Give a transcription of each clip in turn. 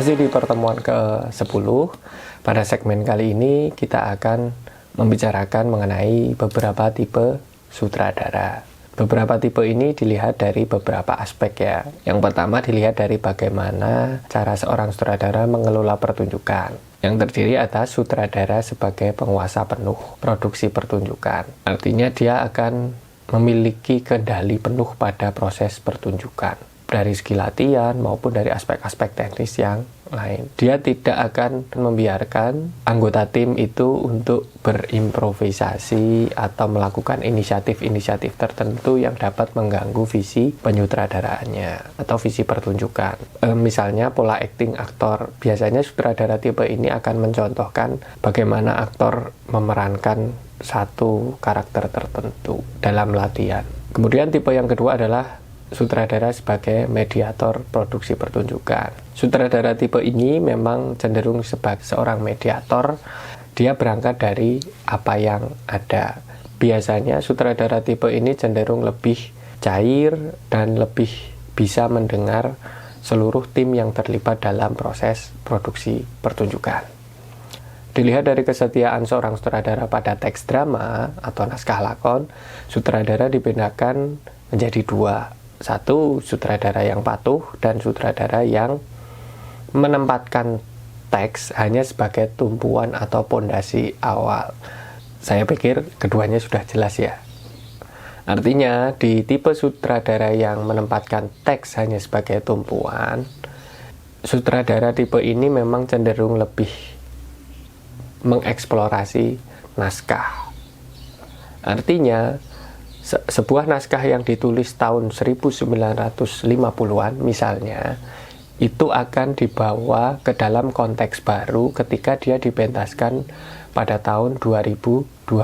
Masih di pertemuan ke-10, pada segmen kali ini kita akan membicarakan mengenai beberapa tipe sutradara. Beberapa tipe ini dilihat dari beberapa aspek ya. Yang pertama dilihat dari bagaimana cara seorang sutradara mengelola pertunjukan. Yang terdiri atas sutradara sebagai penguasa penuh produksi pertunjukan. Artinya dia akan memiliki kendali penuh pada proses pertunjukan. Dari segi latihan maupun dari aspek-aspek teknis yang lain. Dia tidak akan membiarkan anggota tim itu untuk berimprovisasi atau melakukan inisiatif-inisiatif tertentu yang dapat mengganggu visi penyutradaraannya atau visi pertunjukan. Misalnya pola acting aktor. Biasanya sutradara tipe ini akan mencontohkan bagaimana aktor memerankan satu karakter tertentu dalam latihan. Kemudian tipe yang kedua adalah sutradara sebagai mediator produksi pertunjukan. Sutradara tipe ini memang cenderung sebagai seorang mediator. Dia berangkat dari apa yang ada. Biasanya sutradara tipe ini cenderung lebih cair dan lebih bisa mendengar seluruh tim yang terlibat dalam proses produksi pertunjukan. Dilihat dari kesetiaan seorang sutradara pada teks drama atau naskah lakon, sutradara dibedakan menjadi dua. Satu, sutradara yang patuh dan sutradara yang menempatkan teks hanya sebagai tumpuan atau pondasi awal. Saya pikir keduanya sudah jelas ya. Artinya di tipe sutradara yang menempatkan teks hanya sebagai tumpuan, sutradara tipe ini memang cenderung lebih mengeksplorasi naskah. Artinya sebuah naskah yang ditulis tahun 1950-an misalnya, itu akan dibawa ke dalam konteks baru ketika dia dipentaskan pada tahun 2022.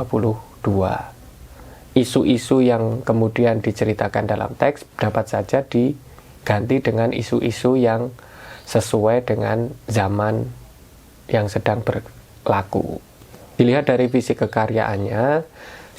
Isu-isu yang kemudian diceritakan dalam teks dapat saja diganti dengan isu-isu yang sesuai dengan zaman yang sedang berlaku. Dilihat dari visi kekaryaannya,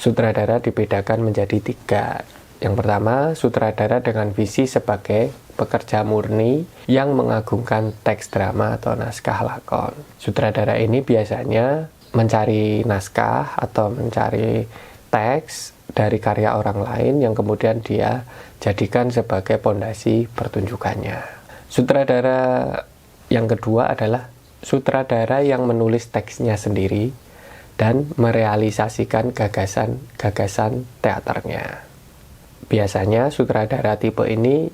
sutradara dibedakan menjadi tiga. Yang pertama, sutradara dengan visi sebagai pekerja murni yang mengagungkan teks drama atau naskah lakon. Sutradara ini biasanya mencari naskah atau mencari teks dari karya orang lain yang kemudian dia jadikan sebagai pondasi pertunjukannya. Sutradara yang kedua adalah sutradara yang menulis teksnya sendiri dan merealisasikan gagasan teaternya. Biasanya sutradara tipe ini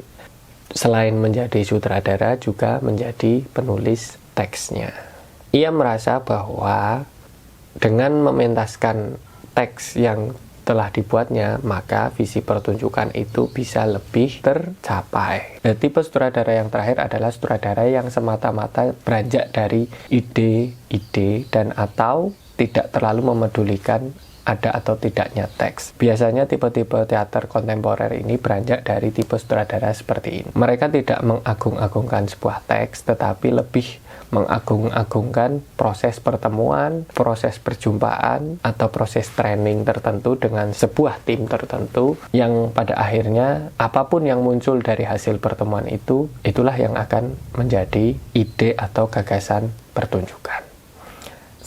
selain menjadi sutradara juga menjadi penulis teksnya. Ia merasa bahwa dengan mementaskan teks yang telah dibuatnya, maka visi pertunjukan itu bisa lebih tercapai. Dan tipe sutradara yang terakhir adalah sutradara yang semata-mata beranjak dari ide-ide dan atau tidak terlalu memedulikan ada atau tidaknya teks. Biasanya tipe-tipe teater kontemporer ini beranjak dari tipe sutradara seperti ini. Mereka tidak mengagung-agungkan sebuah teks, tetapi lebih mengagung-agungkan proses pertemuan, proses perjumpaan, atau proses training tertentu dengan sebuah tim tertentu yang pada akhirnya apapun yang muncul dari hasil pertemuan itu, itulah yang akan menjadi ide atau gagasan pertunjukan.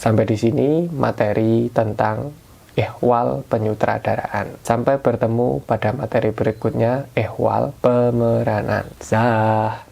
Sampai di sini materi tentang ehwal penyutradaraan. Sampai bertemu pada materi berikutnya, ehwal pemeranan. Zah.